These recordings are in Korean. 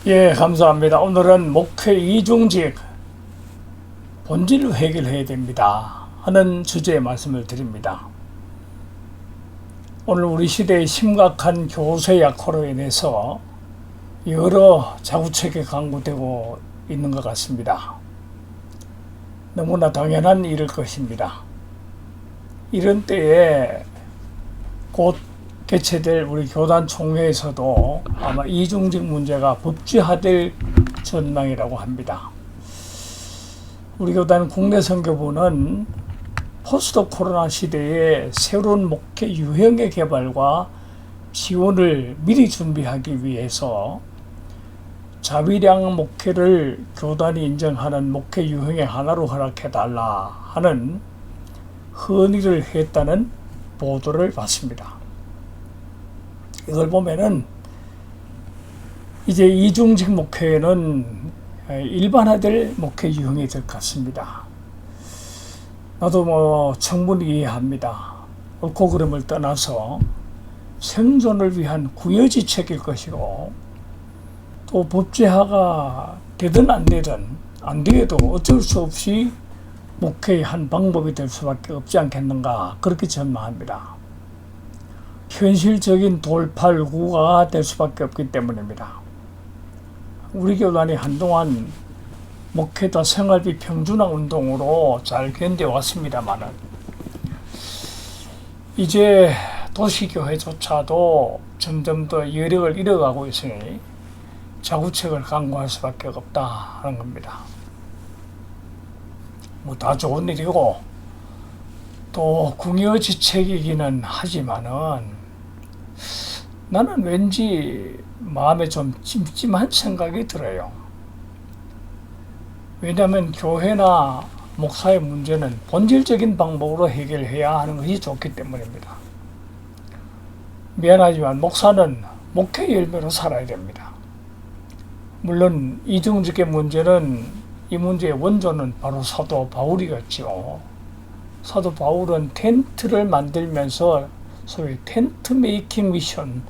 예, 감사합니다. 오늘은 목회 이중직 본질을 해결해야 됩니다 하는 주제의 말씀을 드립니다. 오늘 우리 시대의 심각한 교세 약화로 인해서 여러 자구책이 강구되고 있는 것 같습니다. 너무나 당연한 일일 것입니다. 이런 때에 곧 개최될 우리 교단 총회에서도 아마 이중직 문제가 법제화될 전망이라고 합니다. 우리 교단 국내 선교부는 포스트 코로나 시대에 새로운 목회 유형의 개발과 지원을 미리 준비하기 위해서 자비량 목회를 교단이 인정하는 목회 유형의 하나로 허락해달라 하는 건의를 했다는 보도를 봤습니다. 이걸 보면은 이제 이중직 목회는 일반화될 목회 유형이 될 것 같습니다. 나도 충분히 이해합니다. 옳고 그름을 떠나서 생존을 위한 구여지책일 것이고, 또 법제화가 되든 안 되든 안 되어도 어쩔 수 없이 목회의 한 방법이 될 수밖에 없지 않겠는가, 그렇게 전망합니다. 현실적인 돌팔구가 될 수밖에 없기 때문입니다. 우리 교단이 한동안 목회자 생활비 평준화 운동으로 잘 견뎌왔습니다만은, 이제 도시교회조차도 점점 더 여력을 잃어가고 있으니 자구책을 강구할 수밖에 없다 하는 겁니다. 다 좋은 일이고 또 궁여지책이기는 하지만은, 나는 왠지 마음에 좀 찜찜한 생각이 들어요. 왜냐하면 교회나 목사의 문제는 본질적인 방법으로 해결해야 하는 것이 좋기 때문입니다. 미안하지만 목사는 목회 열매로 살아야 됩니다. 물론 이중직의 문제는, 이 문제의 원조는 바로 사도 바울이었죠. 사도 바울은 텐트를 만들면서 소위 텐트 메이킹 미션,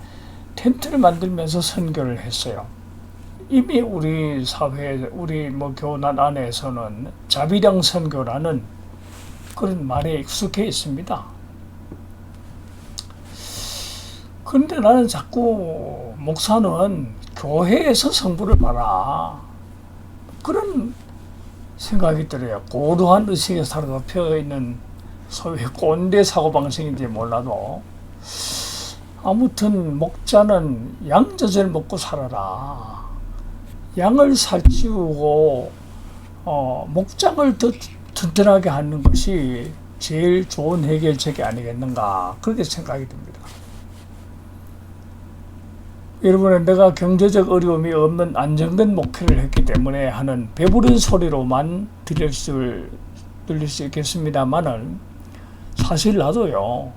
텐트를 만들면서 선교를 했어요. 이미 우리 사회, 우리 교단 안에서는 자비량 선교라는 그런 말에 익숙해 있습니다. 그런데 나는 자꾸 목사는 교회에서 성부를 봐라, 그런 생각이 들어요. 고루한 의식에 사로잡혀 있는 소위 꼰대 사고방식인지 몰라도, 아무튼 목자는 양젖을 먹고 살아라, 양을 살찌우고 목장을 더 튼튼하게 하는 것이 제일 좋은 해결책이 아니겠는가, 그렇게 생각이 듭니다. 여러분은 내가 경제적 어려움이 없는 안정된 목회를 했기 때문에 하는 배부른 소리로만 들릴 수 있겠습니다만은, 사실 나도요,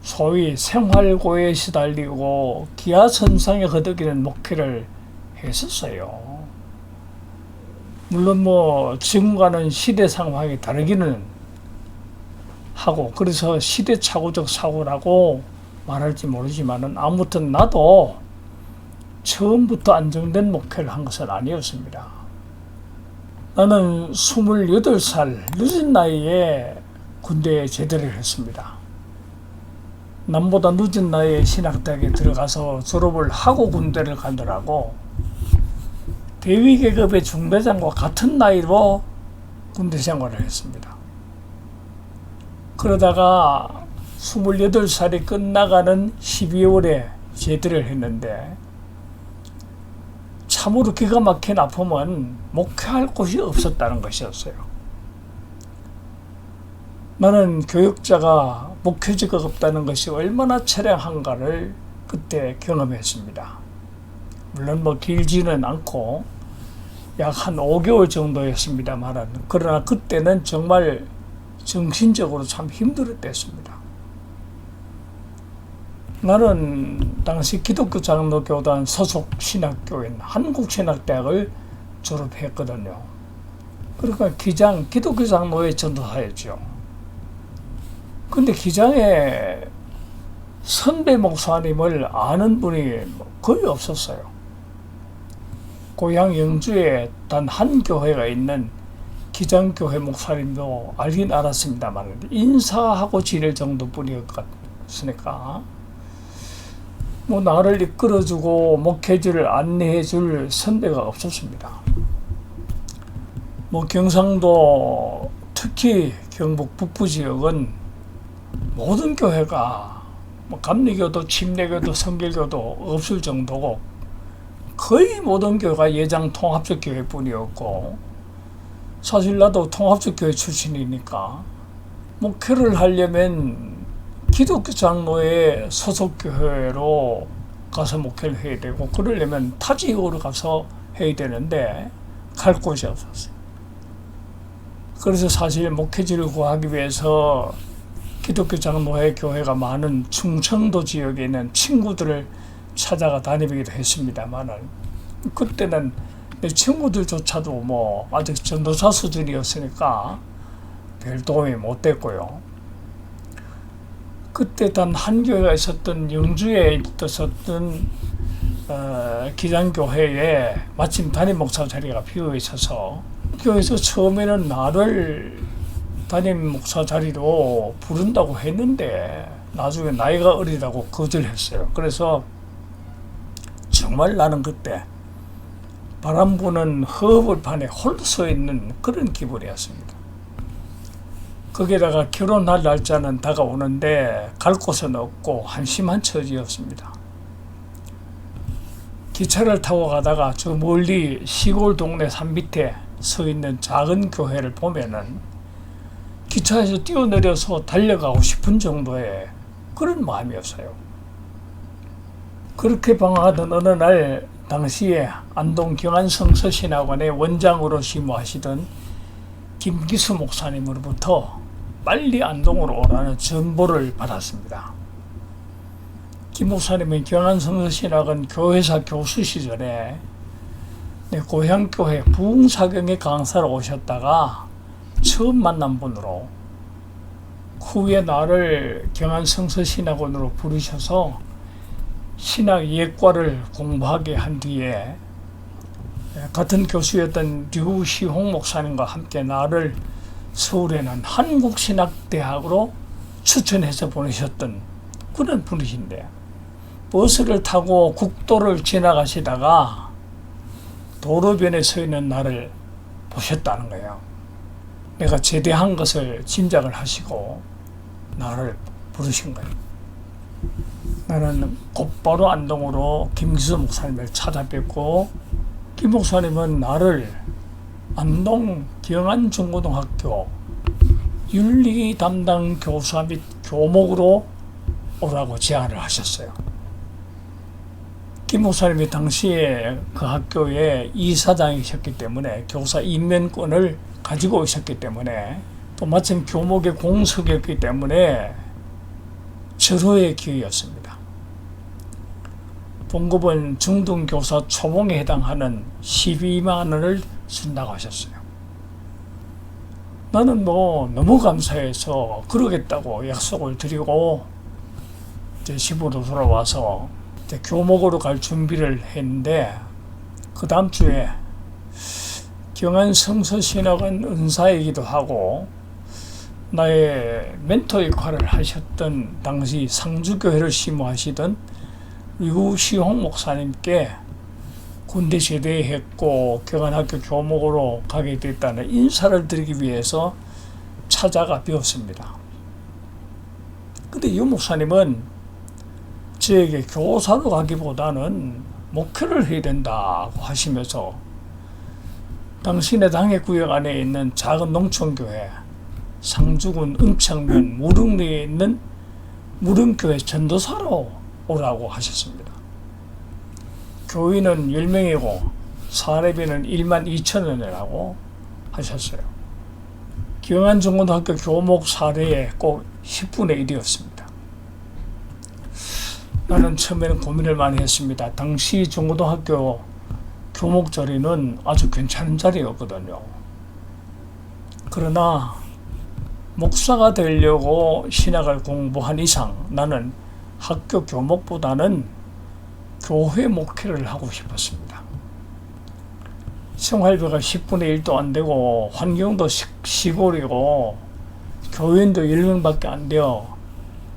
소위 생활고에 시달리고 기아선상에 허덕이는 목회를 했었어요. 물론 지금과는 시대 상황이 다르기는 하고, 그래서 시대착오적 사고라고 말할지 모르지만은, 아무튼 나도 처음부터 안정된 목회를 한 것은 아니었습니다. 나는 28살 늦은 나이에 군대에 제대를 했습니다. 남보다 늦은 나이에 신학대학에 들어가서 졸업을 하고 군대를 가더라고. 대위계급의 중대장과 같은 나이로 군대 생활을 했습니다. 그러다가 28살이 끝나가는 12월에 제대를 했는데, 참으로 기가 막힌 아픔은 목회할 곳이 없었다는 것이었어요. 나는 교육자가 목회지가 없다는 것이 얼마나 처량한가를 그때 경험했습니다. 물론 길지는 않고 약 한 5개월 정도였습니다만, 그러나 그때는 정말 정신적으로 참 힘들었댔습니다. 나는 당시 기독교 장로교단 소속 신학교인 한국신학대학을 졸업했거든요. 그러니까 기독교 장로의 전도사였죠. 근데 기장에 선배 목사님을 아는 분이 거의 없었어요. 고향 영주에 단 한 교회가 있는 기장교회 목사님도 알긴 알았습니다만 인사하고 지낼 정도뿐이었으니까 뭐 나를 이끌어주고 목회지를 안내해줄 선배가 없었습니다. 뭐 경상도 특히 경북 북부 지역은 모든 교회가 뭐 감리교도 침례교도 성결교도 없을 정도고 거의 모든 교회가 예장 통합적 교회뿐이었고 사실 나도 통합적 교회 출신이니까 목회를 하려면 기독교 장로의 소속 교회로 가서 목회를 해야 되고 그러려면 타 지역으로 가서 해야 되는데 갈 곳이 없었어요. 그래서 사실 목회지를 구하기 위해서 기독교 장로회 교회가 많은 충청도 지역에 있는 친구들을 찾아가 다니기도 했습니다만은 그때는 내 친구들조차도 뭐 아직 전도사 수준이었으니까 별 도움이 못 됐고요. 그때 단 한 교회가 있었던 영주에 있었던 기장교회에 마침 담임 목사 자리가 비어 있어서 교회에서 처음에는 나를 담임 목사 자리로 부른다고 했는데 나중에 나이가 어리다고 거절했어요. 그래서 정말 나는 그때 바람 부는 허벌판에 홀로 서 있는 그런 기분이었습니다. 거기다가 결혼할 날짜는 다가오는데 갈 곳은 없고 한심한 처지였습니다. 기차를 타고 가다가 저 멀리 시골 동네 산 밑에 서 있는 작은 교회를 보면은 기차에서 뛰어내려서 달려가고 싶은 정도의 그런 마음이었어요. 그렇게 방황하던 어느 날 당시에 안동 경안성서신학원의 원장으로 심무하시던 김기수 목사님으로부터 빨리 안동으로 오라는 전보를 받았습니다. 김 목사님은 경안성서신학원 교회사 교수 시절에 내 고향교회 부흥사경에 강사로 오셨다가 처음 만난 분으로 후에 나를 경안성서신학원으로 부르셔서 신학 예과를 공부하게 한 뒤에 같은 교수였던 류시홍 목사님과 함께 나를 서울에 있는 한국신학대학으로 추천해서 보내셨던 그런 분이신데 버스를 타고 국도를 지나가시다가 도로변에 서 있는 나를 보셨다는 거예요. 내가 제대한 것을 짐작을 하시고 나를 부르신 거예요. 나는 곧바로 안동으로 김기수 목사님을 찾아뵙고 김 목사님은 나를 안동 경안중고등학교 윤리 담당 교사 및 교목으로 오라고 제안을 하셨어요. 김 목사님이 당시에 그 학교의 이사장이셨기 때문에 교사 임명권을 가지고 오셨기 때문에 또 마침 교목의 공석이었기 때문에 절호의 기회였습니다. 봉급은 중등교사 초봉에 해당하는 12만 원을 준다고 하셨어요. 나는 뭐 너무 감사해서 그러겠다고 약속을 드리고 이제 집으로 돌아와서 이제 교목으로 갈 준비를 했는데 그 다음 주에 경안성서신학원 은사이기도 하고 나의 멘토 역할을 하셨던 당시 상주교회를 심무하시던 류시홍 목사님께 군대 제대했고 경안학교 교목으로 가게 됐다는 인사를 드리기 위해서 찾아가 뵈었습니다. 근데 이 목사님은 저에게 교사로 가기보다는 목회를 해야 된다고 하시면서 당신의 당회구역 안에 있는 작은 농촌교회 상주군 은평면 무릉리에 있는 무릉교회 전도사로 오라고 하셨습니다. 교인은 10명이고 사례비는 12,000원이라고 하셨어요. 경안중고등학교 교목 사례의 꼭 10분의 1이었습니다. 나는 처음에는 고민을 많이 했습니다. 당시 중고등학교 교목 자리는 아주 괜찮은 자리였거든요. 그러나 목사가 되려고 신학을 공부한 이상 나는 학교 교목보다는 교회 목회를 하고 싶었습니다. 생활비가 10분의 1도 안 되고 환경도 시골이고 교인도 10명밖에 안 돼요.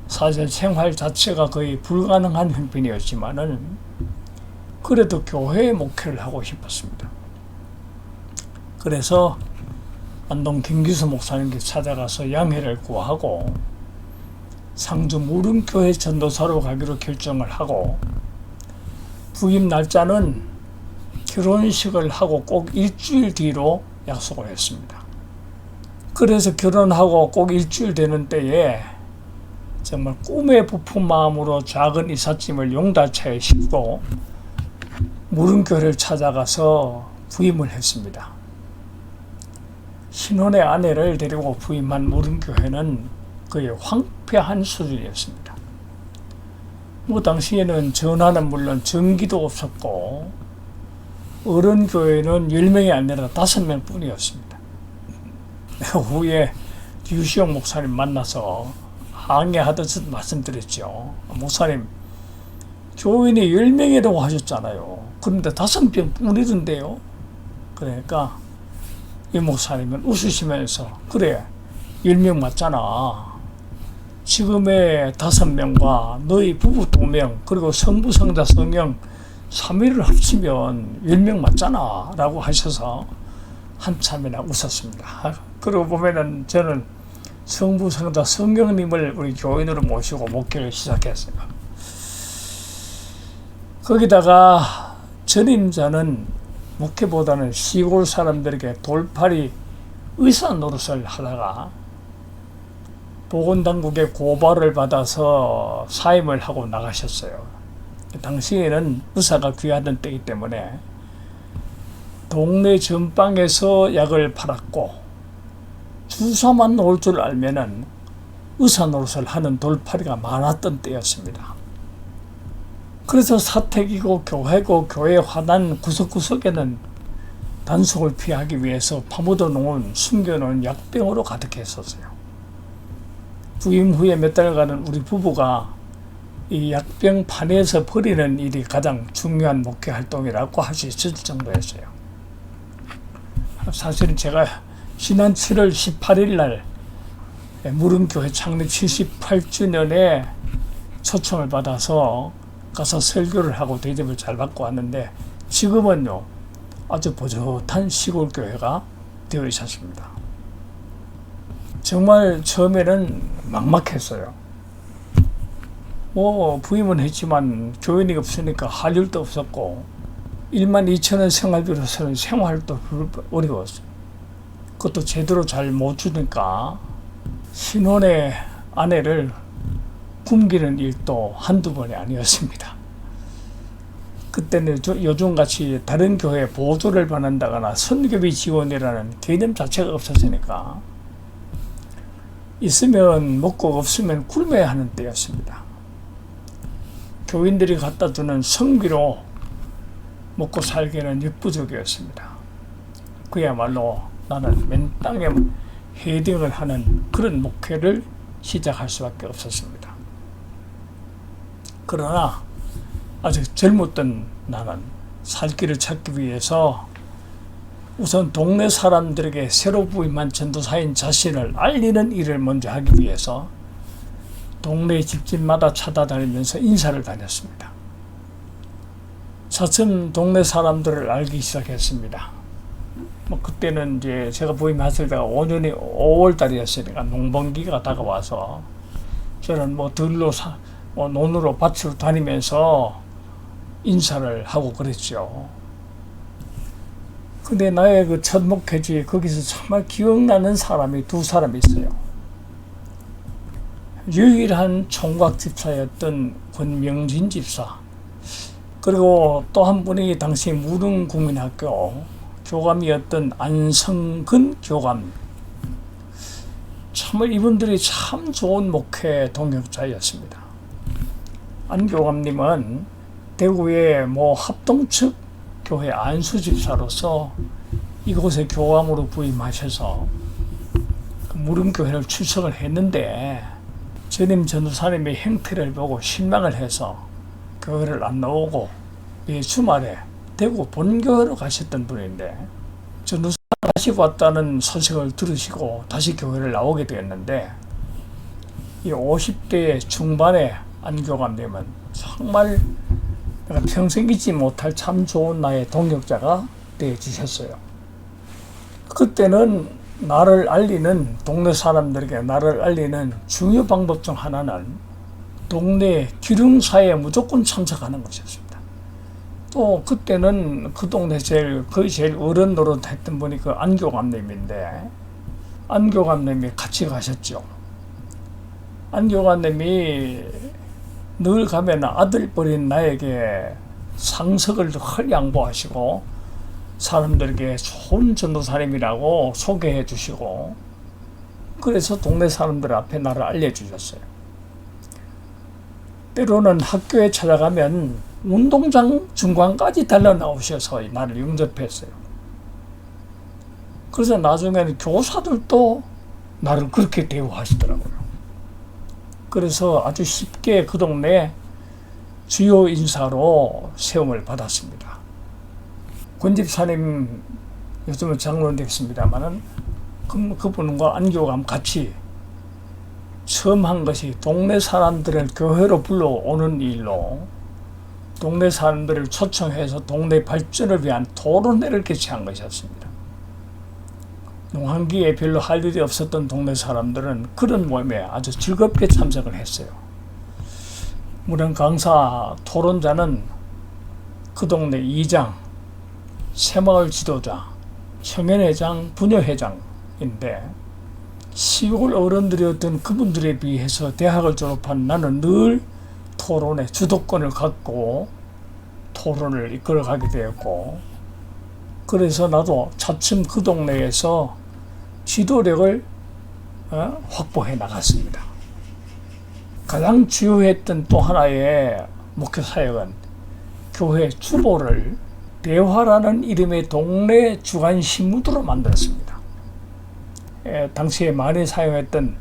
사실 생활 자체가 거의 불가능한 형편이었지만은 그래도 교회의 목회를 하고 싶었습니다. 그래서 안동 김기수 목사님께 찾아가서 양해를 구하고 상주 무릉교회 전도사로 가기로 결정을 하고 부임 날짜는 결혼식을 하고 꼭 일주일 뒤로 약속을 했습니다. 그래서 결혼하고 꼭 일주일 되는 때에 정말 꿈에 부푼 마음으로 작은 이삿짐을 용달차에 싣고 무릉교회를 찾아가서 부임을 했습니다. 신혼의 아내를 데리고 부임한 무릉교회는 거의 황폐한 수준이었습니다. 당시에는 전화는 물론 전기도 없었고 어른교회는 10명이 아니라 5명 뿐이었습니다. 후에 유시영 목사님 만나서 항해하듯 말씀드렸죠. 목사님, 교인이 10명이라고 하셨잖아요. 그런데 5명 뿐이던데요. 그러니까 이 목사님은 웃으시면서 그래 10명 맞잖아. 지금의 5명과 너희 부부 2명 그리고 성부 성자 성령 3위를 합치면 10명 맞잖아 라고 하셔서 한참이나 웃었습니다. 그러고 보면은 저는 성부 성자 성령님을 우리 교인으로 모시고 목회를 시작했어요. 거기다가 전임자는 목회보다는 시골 사람들에게 돌팔이 의사 노릇을 하다가 보건당국의 고발을 받아서 사임을 하고 나가셨어요. 당시에는 의사가 귀하던 때이기 때문에 동네 전방에서 약을 팔았고 주사만 놓을 줄 알면은 의사 노릇을 하는 돌팔이가 많았던 때였습니다. 그래서 사택이고 교회고 교회 화단 구석구석에는 단속을 피하기 위해서 파묻어 놓은 숨겨놓은 약병으로 가득했었어요. 부임 후에 몇 달간은 우리 부부가 이 약병 판에서 버리는 일이 가장 중요한 목회 활동이라고 할 수 있을 정도였어요. 사실은 제가 지난 7월 18일 날 무릉교회 창립 78주년에 초청을 받아서 가서 설교를 하고 대접을 잘 받고 왔는데 지금은요 아주 버젓한 시골 교회가 되어 있었습니다. 정말 처음에는 막막했어요. 부임은 했지만 교인이 없으니까 할 일도 없었고 12,000원 생활비로서는 생활도 어려웠어요. 그것도 제대로 잘 못 주니까 신혼의 아내를 굶기는 일도 한두 번이 아니었습니다. 그때는 요즘같이 다른 교회에 보조를 받는다거나 선교비 지원이라는 개념 자체가 없었으니까 있으면 먹고 없으면 굶어야 하는 때였습니다. 교인들이 갖다 주는 성비로 먹고 살기는 역부족이었습니다. 그야말로 나는 맨 땅에 헤딩을 하는 그런 목회를 시작할 수밖에 없었습니다. 그러나 아직 젊었던 나는 살 길을 찾기 위해서 우선 동네 사람들에게 새로 부임한 전도사인 자신을 알리는 일을 먼저 하기 위해서 동네 집집마다 찾아다니면서 인사를 다녔습니다. 차츰 동네 사람들을 알기 시작했습니다. 그때는 이제 제가 부임했을 때가 5월달이었으니까 농번기가 다가와서 저는 들로 논으로 밭으로 다니면서 인사를 하고 그랬죠. 근데 나의 그 첫 목회지에 거기서 정말 기억나는 사람이 2사람이 있어요. 유일한 총각 집사였던 권명진 집사, 그리고 또 한 분이 당시 무릉국민학교 교감이었던 안성근 교감. 정말 이분들이 참 좋은 목회 동역자였습니다. 안 교감님은 대구의 합동측 교회 안수 집사로서 이곳에 교감으로 부임하셔서 무릉교회를 출석을 했는데 전임 전도사님의 행태를 보고 실망을 해서 교회를 안 나오고 이 주말에 대구 본교회로 가셨던 분인데 전도사 하시고 왔다는 소식을 들으시고 다시 교회를 나오게 되었는데 이 50대 중반에 안교가 되면 정말 내가 평생 잊지 못할 참 좋은 나의 동역자가 되어주셨어요. 그때는 나를 알리는 동네 사람들에게 나를 알리는 중요 방법 중 하나는 동네 기름사에 무조건 참석하는 것이었습니다. 또 그때는 그 동네 거의 제일 어른 노릇 했던 분이 그 안교감님인데 안교감님이 같이 가셨죠. 안교감님이 늘 가면 아들 버린 나에게 상석을 헐 양보하시고 사람들에게 좋은 전도사님이라고 소개해 주시고 그래서 동네 사람들 앞에 나를 알려주셨어요. 때로는 학교에 찾아가면 운동장 중간까지 달려 나오셔서 나를 영접했어요. 그래서 나중에는 교사들도 나를 그렇게 대우하시더라고요. 그래서 아주 쉽게 그 동네에 주요 인사로 세움을 받았습니다. 권집사님 요즘은 장로는 됐습니다만은 그분과 안교감 같이 처음 한 것이 동네 사람들을 교회로 불러오는 일로 동네 사람들을 초청해서 동네 발전을 위한 토론회를 개최한 것이었습니다. 농한기에 별로 할 일이 없었던 동네 사람들은 그런 모임에 아주 즐겁게 참석을 했어요. 물론 강사 토론자는 그 동네 이장, 새마을 지도자, 청년회장, 부녀회장인데 시골 어른들이었던 그분들에 비해서 대학을 졸업한 나는 늘 토론의 주도권을 갖고 토론을 이끌어가게 되었고 그래서 나도 차츰 그 동네에서 지도력을 확보해 나갔습니다. 가장 주요했던 또 하나의 목회 사역은 교회 주보를 대화라는 이름의 동네 주간 신문으로 만들었습니다. 당시에 많이 사용했던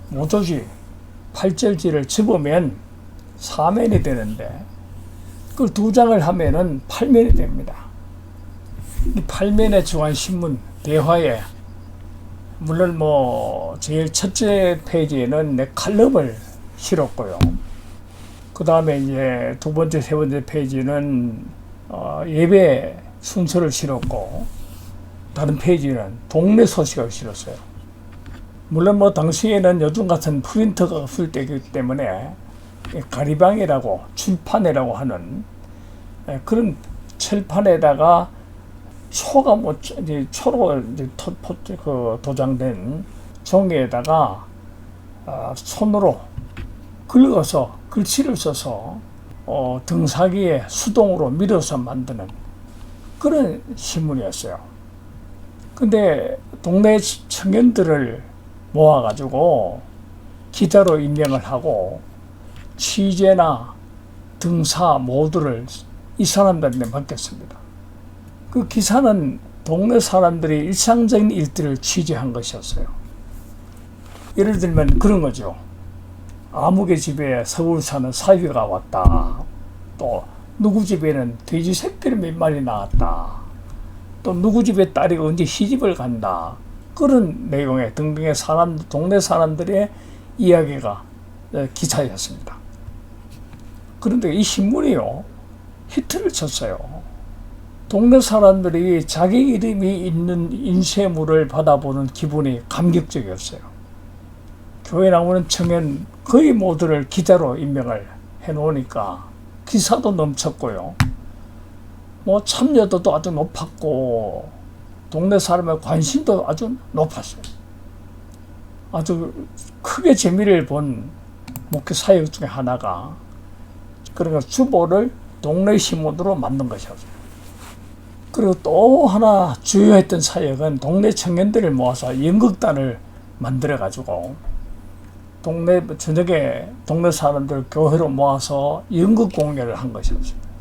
모조지, 팔절지를 접으면 4면이 되는데 그걸 2장을 하면은 8면이 됩니다. 이 8면의 주간 신문 대화에 물론 제일 첫째 페이지에는 내 칼럼을 실었고요. 그 다음에 이제 두 번째, 세 번째 페이지는 예배 순서를 실었고 다른 페이지는 동네 소식을 실었어요. 물론 당시에는 요즘 같은 프린터가 없을 때이기 때문에 가리방이라고 출판이라고 하는 그런 철판에다가 초가 초로 도장된 종이에다가 손으로 긁어서 글씨를 써서 등사기에 수동으로 밀어서 만드는 그런 신문이었어요. 근데 동네 청년들을 모아가지고 기자로 임명을 하고 취재나 등사 모두를 이 사람들한테 맡겼습니다. 그 기사는 동네 사람들이 일상적인 일들을 취재한 것이었어요. 예를 들면 그런 거죠. 아무개 집에 서울 사는 사위가 왔다. 또 누구 집에는 돼지 새끼를 몇 마리 낳았다. 또 누구 집에 딸이 언제 시집을 간다. 그런 내용의 등등의 동네 사람들의 이야기가 기사였습니다. 그런데 이 신문이요, 히트를 쳤어요. 동네 사람들이 자기 이름이 있는 인쇄물을 받아보는 기분이 감격적이었어요. 교회 나오는 청년 거의 모두를 기자로 임명을 해놓으니까 기사도 넘쳤고요. 참여도도 아주 높았고 동네 사람의 관심도 아주 높았어요. 아주 크게 재미를 본 목회 사역 중에 하나가 그러니까 주보를 동네 신문으로 만든 것이었어요. 그리고 또 하나 주요했던 사역은 동네 청년들을 모아서 연극단을 만들어가지고 저녁에 동네 사람들 교회로 모아서 연극 공연을 한 것이었습니다.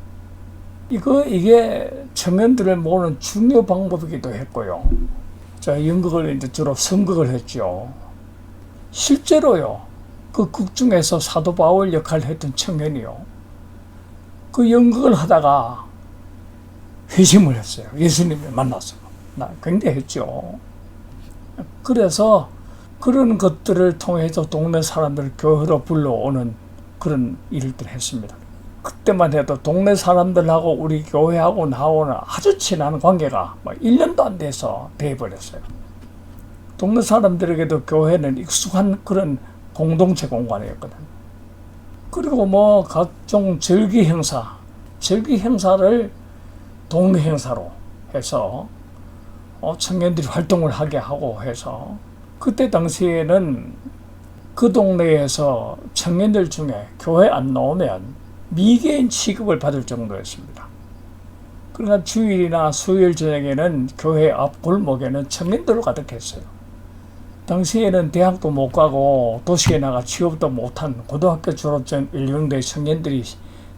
이게 청년들을 모으는 중요 방법이기도 했고요. 연극을 이제 주로 선극을 했죠. 실제로요, 그 극 중에서 사도 바울 역할을 했던 청년이요, 그 연극을 하다가 회심을 했어요. 예수님을 만나서. 굉장했죠. 그래서 그런 것들을 통해서 동네 사람들을 교회로 불러오는 그런 일들을 했습니다. 그때만 해도 동네 사람들하고 우리 교회하고 나오는 아주 친한 관계가 1년도 안 돼서 돼버렸어요. 동네 사람들에게도 교회는 익숙한 그런 공동체 공간이었거든. 그리고 각종 절기 행사를 동네 행사로 해서 청년들이 활동을 하게 하고 해서 그때 당시에는 그 동네에서 청년들 중에 교회 안 나오면 미개인 취급을 받을 정도였습니다. 그러니까 주일이나 수요일 저녁에는 교회 앞 골목에는 청년들로 가득했어요. 당시에는 대학도 못 가고 도시에 나가 취업도 못한 고등학교 졸업생 연령대 청년들이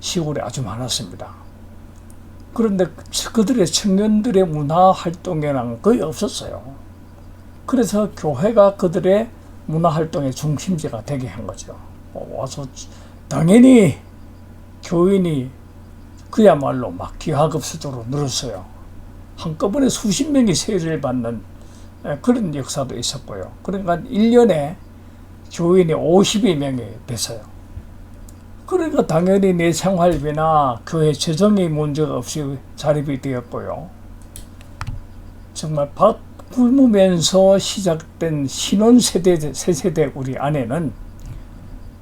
시골에 아주 많았습니다. 그런데 그들의 청년들의 문화 활동에는 거의 없었어요. 그래서 교회가 그들의 문화 활동의 중심지가 되게 한 거죠. 와서 당연히 교인이 그야말로 막 기하급수적으로 늘었어요. 한꺼번에 수십 명이 세례를 받는 그런 역사도 있었고요. 그러니까 1년에 교인이 50여명이 됐어요. 그러니까 당연히 내 생활비나 교회 재정이 문제가 없이 자립이 되었고요. 정말 밥 굶으면서 시작된 신혼세대, 새세대 우리 아내는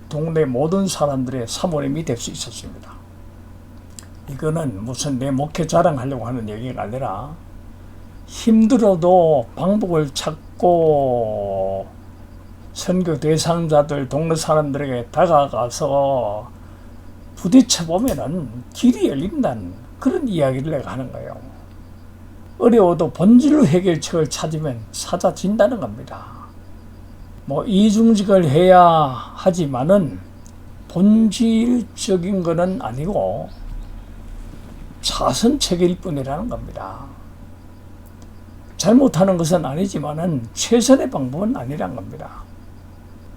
동네 모든 사람들의 사모님이 될 수 있었습니다. 이거는 무슨 내 목회 자랑하려고 하는 얘기가 아니라 힘들어도 방법을 찾고 선교 대상자들, 동네 사람들에게 다가가서 부딪혀보면은 길이 열린다는 그런 이야기를 내가 하는 거예요. 어려워도 본질로 해결책을 찾으면 사라진다는 겁니다. 이중직을 해야 하지만은 본질적인 거는 아니고 차선책일 뿐이라는 겁니다. 잘못하는 것은 아니지만은 최선의 방법은 아니란 겁니다.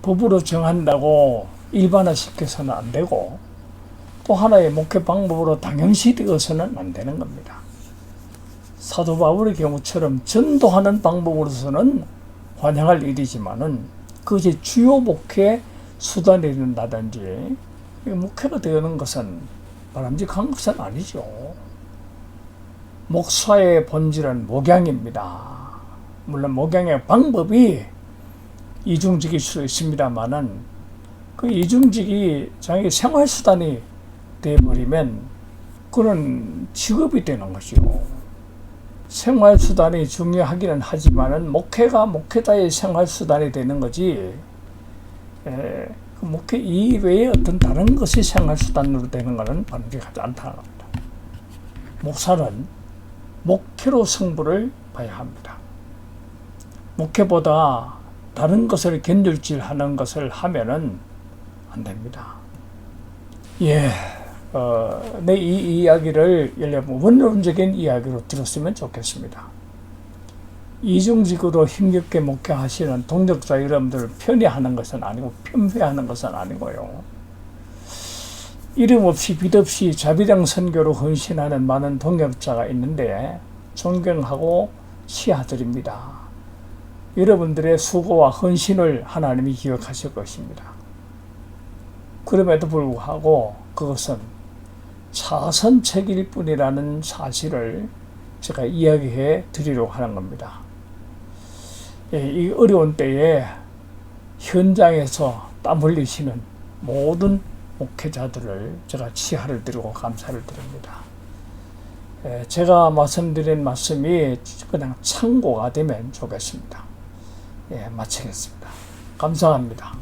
법으로 정한다고 일반화시켜서는 안 되고 또 하나의 목회 방법으로 당연시 되어서는 안 되는 겁니다. 사도 바울의 경우처럼 전도하는 방법으로서는 환영할 일이지만은 그것이 주요 목회 수단이 된다든지 목회가 되는 것은 바람직한 것은 아니죠. 목사의 본질은 목양입니다. 물론 목양의 방법이 이중직일 수 있습니다만은 그 이중직이 자기 생활수단이 되어버리면 그런 직업이 되는 것이고 생활수단이 중요하기는 하지만은 목회가 목회자의 생활수단이 되는 거지 그 목회 이외에 어떤 다른 것이 생활수단으로 되는 것은 바람직하지 않다는 겁니다. 목사는 목회로 승부를 봐야 합니다. 목회보다 다른 것을 견줄질하는 것을 하면은 안 됩니다. 내 이 이야기를 원론적인 이야기로 들었으면 좋겠습니다. 이중직으로 힘겹게 목회하시는 동역자 여러분들을 편애하는 것은 아니고 편배하는 것은 아니고요. 이름 없이 빛 없이 자비령 선교로 헌신하는 많은 동역자가 있는데 존경하고 시하드립니다. 여러분들의 수고와 헌신을 하나님이 기억하실 것입니다. 그럼에도 불구하고 그것은 차선책일 뿐이라는 사실을 제가 이야기해 드리려고 하는 겁니다. 이 어려운 때에 현장에서 땀 흘리시는 모든 목회자들을 제가 치하를 드리고 감사를 드립니다. 제가 말씀드린 말씀이 그냥 참고가 되면 좋겠습니다. 마치겠습니다. 감사합니다.